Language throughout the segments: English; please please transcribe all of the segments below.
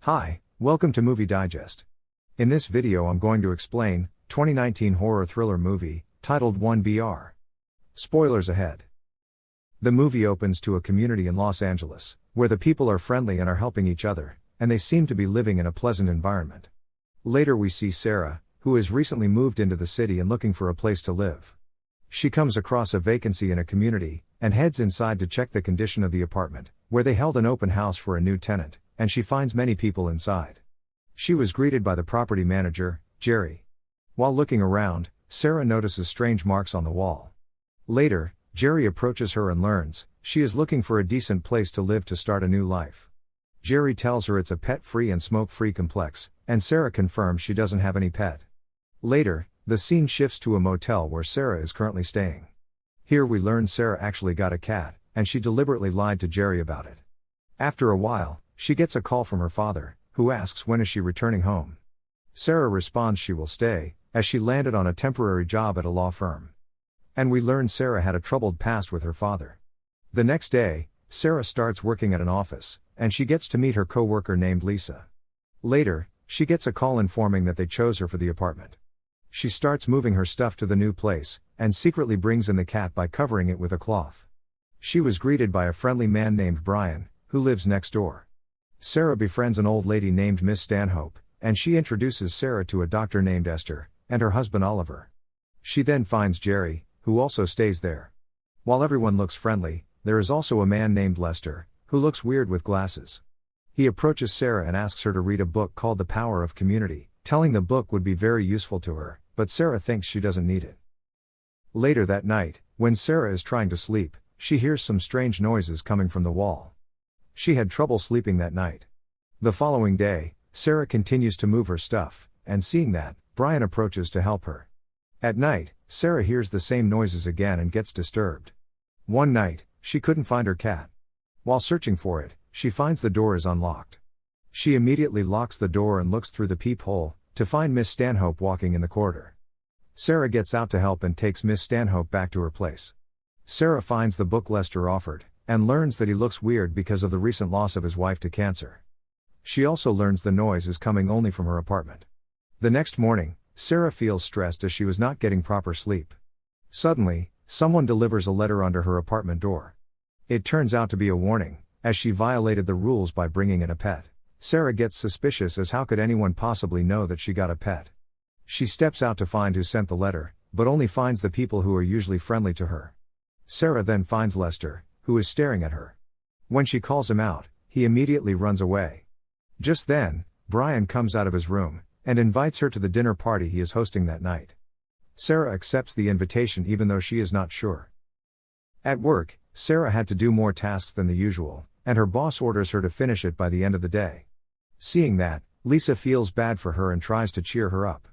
Hi, welcome to Movie Digest. In this video I'm going to explain 2019 horror thriller movie titled 1BR. Spoilers ahead. The movie opens to a community in Los Angeles, where the people are friendly and are helping each other, and they seem to be living in a pleasant environment. Later we see Sarah, who has recently moved into the city and looking for a place to live. She comes across a vacancy in a community, and heads inside to check the condition of the apartment, where they held an open house for a new tenant, and she finds many people inside. She was greeted by the property manager, Jerry. While looking around, Sarah notices strange marks on the wall. Later, Jerry approaches her and learns she is looking for a decent place to live to start a new life. Jerry tells her it's a pet-free and smoke-free complex, and Sarah confirms she doesn't have any pet. Later, the scene shifts to a motel where Sarah is currently staying. Here we learn Sarah actually got a cat, and she deliberately lied to Jerry about it. After a while, she gets a call from her father, who asks when is she returning home. Sarah responds she will stay, as she landed on a temporary job at a law firm. And we learn Sarah had a troubled past with her father. The next day, Sarah starts working at an office, and she gets to meet her co-worker named Lisa. Later, she gets a call informing that they chose her for the apartment. She starts moving her stuff to the new place, and secretly brings in the cat by covering it with a cloth. She was greeted by a friendly man named Brian, who lives next door. Sarah befriends an old lady named Miss Stanhope, and she introduces Sarah to a doctor named Esther, and her husband Oliver. She then finds Jerry, who also stays there. While everyone looks friendly, there is also a man named Lester, who looks weird with glasses. He approaches Sarah and asks her to read a book called The Power of Community, telling the book would be very useful to her, but Sarah thinks she doesn't need it. Later that night, when Sarah is trying to sleep, she hears some strange noises coming from the wall. She had trouble sleeping that night. The following day, Sarah continues to move her stuff, and seeing that, Brian approaches to help her. At night, Sarah hears the same noises again and gets disturbed. One night, she couldn't find her cat. While searching for it, she finds the door is unlocked. She immediately locks the door and looks through the peephole, to find Miss Stanhope walking in the corridor. Sarah gets out to help and takes Miss Stanhope back to her place. Sarah finds the book Lester offered, and learns that he looks weird because of the recent loss of his wife to cancer. She also learns the noise is coming only from her apartment. The next morning, Sarah feels stressed as she was not getting proper sleep. Suddenly, someone delivers a letter under her apartment door. It turns out to be a warning, as she violated the rules by bringing in a pet. Sarah gets suspicious as how could anyone possibly know that she got a pet. She steps out to find who sent the letter, but only finds the people who are usually friendly to her. Sarah then finds Lester, who is staring at her. When she calls him out, he immediately runs away. Just then, Brian comes out of his room, and invites her to the dinner party he is hosting that night. Sarah accepts the invitation even though she is not sure. At work, Sarah had to do more tasks than the usual, and her boss orders her to finish it by the end of the day. Seeing that, Lisa feels bad for her and tries to cheer her up.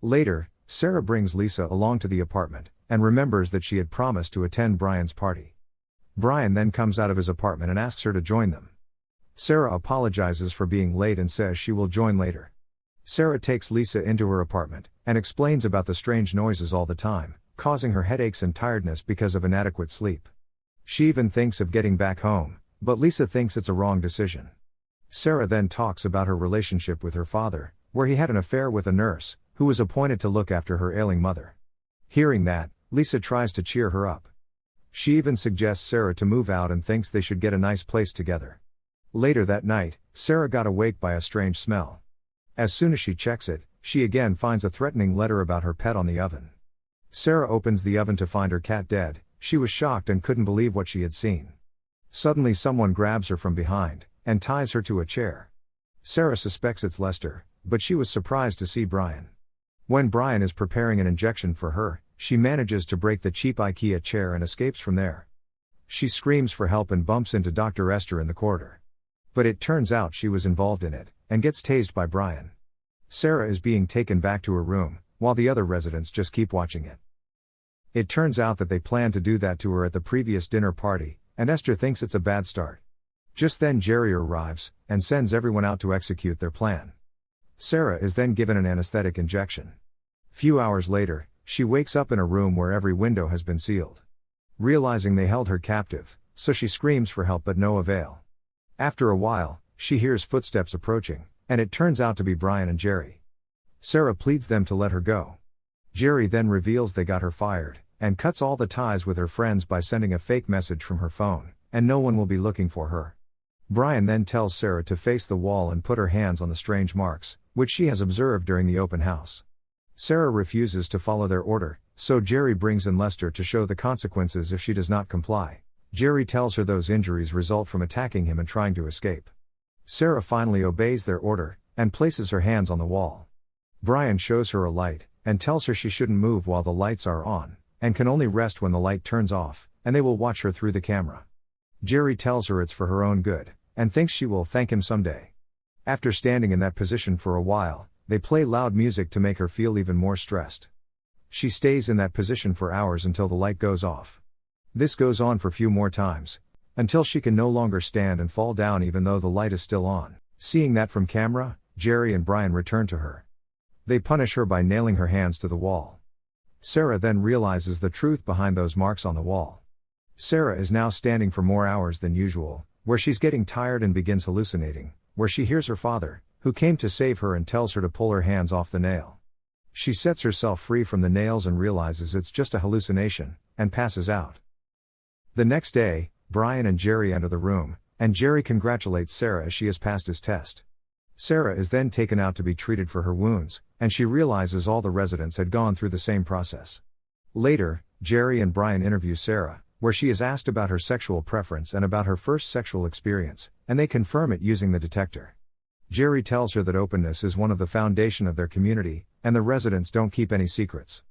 Later, Sarah brings Lisa along to the apartment, and remembers that she had promised to attend Brian's party. Brian then comes out of his apartment and asks her to join them. Sarah apologizes for being late and says she will join later. Sarah takes Lisa into her apartment, and explains about the strange noises all the time, causing her headaches and tiredness because of inadequate sleep. She even thinks of getting back home, but Lisa thinks it's a wrong decision. Sarah then talks about her relationship with her father, where he had an affair with a nurse, who was appointed to look after her ailing mother. Hearing that, Lisa tries to cheer her up. She even suggests Sarah to move out and thinks they should get a nice place together. Later that night, Sarah got awake by a strange smell. As soon as she checks it, she again finds a threatening letter about her pet on the oven. Sarah opens the oven to find her cat dead. She was shocked and couldn't believe what she had seen. Suddenly someone grabs her from behind, and ties her to a chair. Sarah suspects it's Lester, but she was surprised to see Brian. When Brian is preparing an injection for her, she manages to break the cheap IKEA chair and escapes from there. She screams for help and bumps into Dr. Esther in the corridor. But it turns out she was involved in it, and gets tased by Brian. Sarah is being taken back to her room, while the other residents just keep watching it. It turns out that they planned to do that to her at the previous dinner party, and Esther thinks it's a bad start. Just then Jerry arrives, and sends everyone out to execute their plan. Sarah is then given an anesthetic injection. Few hours later, she wakes up in a room where every window has been sealed. Realizing they held her captive, so she screams for help but no avail. After a while, She hears footsteps approaching, and it turns out to be Brian and Jerry. Sarah pleads them to let her go. Jerry then reveals they got her fired, and cuts all the ties with her friends by sending a fake message from her phone, and no one will be looking for her. Brian then tells Sarah to face the wall and put her hands on the strange marks, which she has observed during the open house. Sarah refuses to follow their order, so Jerry brings in Lester to show the consequences if she does not comply. Jerry tells her those injuries result from attacking him and trying to escape. Sarah finally obeys their order, and places her hands on the wall. Brian shows her a light, and tells her she shouldn't move while the lights are on, and can only rest when the light turns off, and they will watch her through the camera. Jerry tells her it's for her own good, and thinks she will thank him someday. After standing in that position for a while, they play loud music to make her feel even more stressed. She stays in that position for hours until the light goes off. This goes on for a few more times, until she can no longer stand and fall down even though the light is still on. Seeing that from camera, Jerry and Brian return to her. They punish her by nailing her hands to the wall. Sarah then realizes the truth behind those marks on the wall. Sarah is now standing for more hours than usual, where she's getting tired and begins hallucinating, where she hears her father, who came to save her, and tells her to pull her hands off the nail. She sets herself free from the nails and realizes it's just a hallucination, and passes out. The next day, Brian and Jerry enter the room, and Jerry congratulates Sarah as she has passed his test. Sarah is then taken out to be treated for her wounds, and she realizes all the residents had gone through the same process. Later, Jerry and Brian interview Sarah, where she is asked about her sexual preference and about her first sexual experience, and they confirm it using the detector. Jerry tells her that openness is one of the foundation of their community, and the residents don't keep any secrets.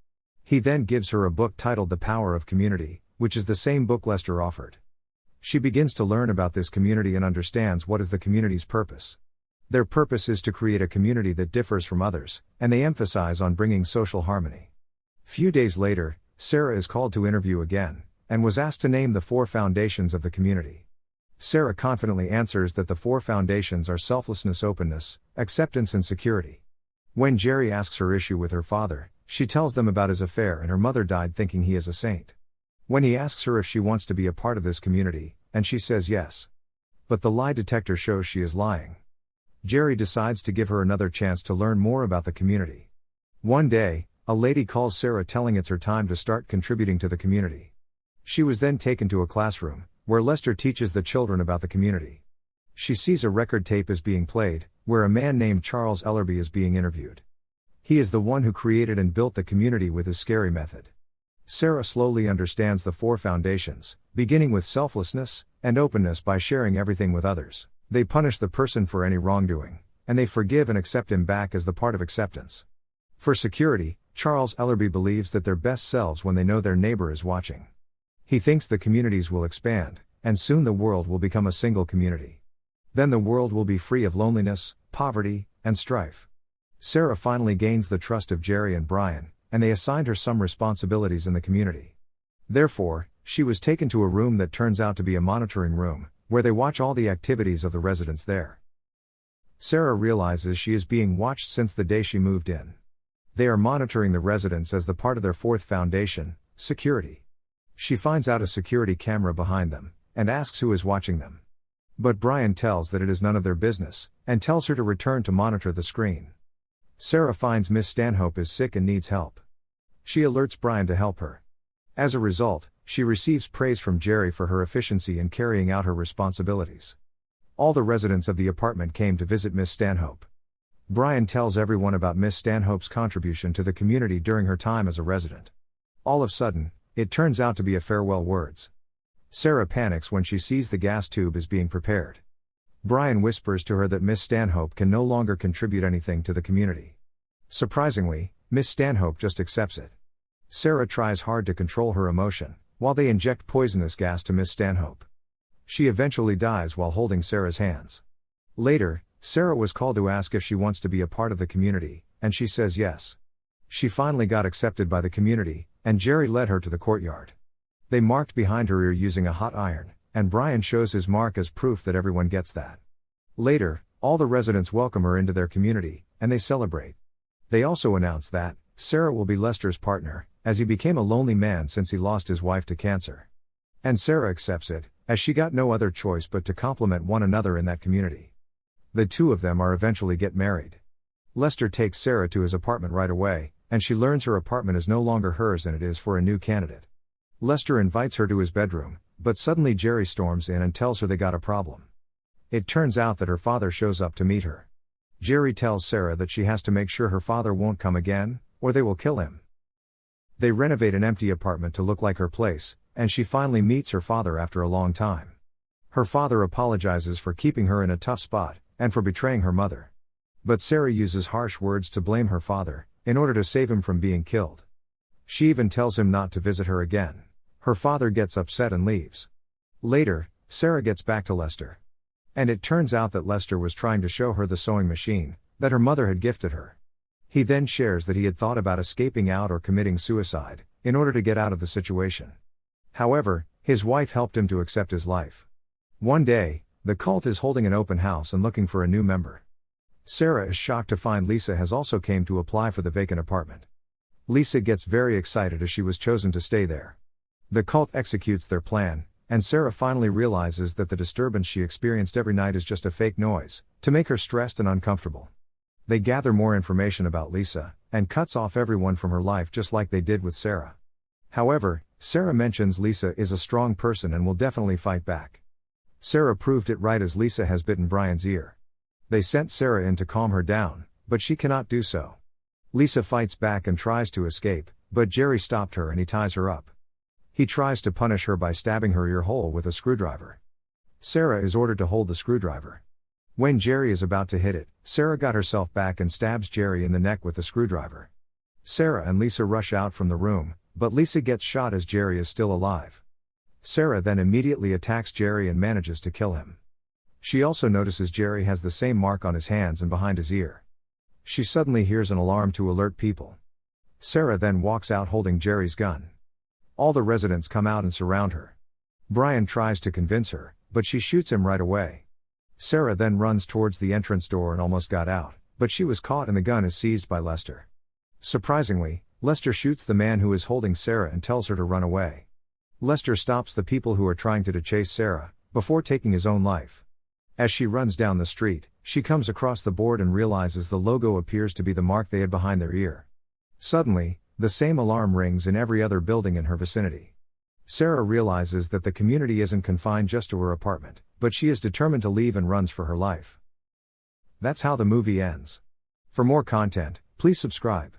He then gives her a book titled The Power of Community, which is the same book Lester offered. She begins to learn about this community and understands what is the community's purpose. Their purpose is to create a community that differs from others, and they emphasize on bringing social harmony. Few days later, Sarah is called to interview again, and was asked to name the 4 foundations of the community. Sarah confidently answers that the 4 foundations are selflessness, openness, acceptance, and security. When Jerry asks her issue with her father, she tells them about his affair and her mother died thinking he is a saint. When he asks her if she wants to be a part of this community, and she says yes. But the lie detector shows she is lying. Jerry decides to give her another chance to learn more about the community. One day, a lady calls Sarah telling it's her time to start contributing to the community. She was then taken to a classroom, where Lester teaches the children about the community. She sees a record tape is being played, where a man named Charles Ellerby is being interviewed. He is the one who created and built the community with his scary method. Sarah slowly understands the 4 foundations, beginning with selflessness and openness by sharing everything with others. They punish the person for any wrongdoing, and they forgive and accept him back as the part of acceptance. For security, Charles Ellerby believes that they're best selves when they know their neighbor is watching. He thinks the communities will expand, and soon the world will become a single community. Then the world will be free of loneliness, poverty, and strife. Sarah finally gains the trust of Jerry and Brian, and they assigned her some responsibilities in the community. Therefore, she was taken to a room that turns out to be a monitoring room, where they watch all the activities of the residents there. Sarah realizes she is being watched since the day she moved in. They are monitoring the residents as the part of their 4th foundation, security. She finds out a security camera behind them, and asks who is watching them. But Brian tells that it is none of their business, and tells her to return to monitor the screen. Sarah finds Miss Stanhope is sick and needs help. She alerts Brian to help her. As a result, she receives praise from Jerry for her efficiency in carrying out her responsibilities. All the residents of the apartment came to visit Miss Stanhope. Brian tells everyone about Miss Stanhope's contribution to the community during her time as a resident. All of a sudden, it turns out to be a farewell words. Sarah panics when she sees the gas tube is being prepared. Brian whispers to her that Miss Stanhope can no longer contribute anything to the community. Surprisingly, Miss Stanhope just accepts it. Sarah tries hard to control her emotion, while they inject poisonous gas to Miss Stanhope. She eventually dies while holding Sarah's hands. Later, Sarah was called to ask if she wants to be a part of the community, and she says yes. She finally got accepted by the community, and Jerry led her to the courtyard. They marked behind her ear using a hot iron, and Brian shows his mark as proof that everyone gets that. Later, all the residents welcome her into their community, and they celebrate. They also announce that Sarah will be Lester's partner, as he became a lonely man since he lost his wife to cancer. And Sarah accepts it, as she got no other choice but to complement one another in that community. The two of them are eventually get married. Lester takes Sarah to his apartment right away, and she learns her apartment is no longer hers and it is for a new candidate. Lester invites her to his bedroom, but suddenly Jerry storms in and tells her they got a problem. It turns out that her father shows up to meet her. Jerry tells Sarah that she has to make sure her father won't come again, or they will kill him. They renovate an empty apartment to look like her place, and she finally meets her father after a long time. Her father apologizes for keeping her in a tough spot, and for betraying her mother. But Sarah uses harsh words to blame her father, in order to save him from being killed. She even tells him not to visit her again. Her father gets upset and leaves. Later, Sarah gets back to Lester. And it turns out that Lester was trying to show her the sewing machine that her mother had gifted her. He then shares that he had thought about escaping out or committing suicide, in order to get out of the situation. However, his wife helped him to accept his life. One day, the cult is holding an open house and looking for a new member. Sarah is shocked to find Lisa has also came to apply for the vacant apartment. Lisa gets very excited as she was chosen to stay there. The cult executes their plan, and Sarah finally realizes that the disturbance she experienced every night is just a fake noise, to make her stressed and uncomfortable. They gather more information about Lisa, and cuts off everyone from her life just like they did with Sarah. However, Sarah mentions Lisa is a strong person and will definitely fight back. Sarah proved it right as Lisa has bitten Brian's ear. They sent Sarah in to calm her down, but she cannot do so. Lisa fights back and tries to escape, but Jerry stopped her and he ties her up. He tries to punish her by stabbing her ear hole with a screwdriver. Sarah is ordered to hold the screwdriver. When Jerry is about to hit it, Sarah got herself back and stabs Jerry in the neck with the screwdriver. Sarah and Lisa rush out from the room, but Lisa gets shot as Jerry is still alive. Sarah then immediately attacks Jerry and manages to kill him. She also notices Jerry has the same mark on his hands and behind his ear. She suddenly hears an alarm to alert people. Sarah then walks out holding Jerry's gun. All the residents come out and surround her. Brian tries to convince her, but she shoots him right away. Sarah then runs towards the entrance door and almost got out, but she was caught and the gun is seized by Lester. Surprisingly, Lester shoots the man who is holding Sarah and tells her to run away. Lester stops the people who are trying to chase Sarah, before taking his own life. As she runs down the street, she comes across the board and realizes the logo appears to be the mark they had behind their ear. Suddenly, the same alarm rings in every other building in her vicinity. Sarah realizes that the community isn't confined just to her apartment, but she is determined to leave and runs for her life. That's how the movie ends. For more content, please subscribe.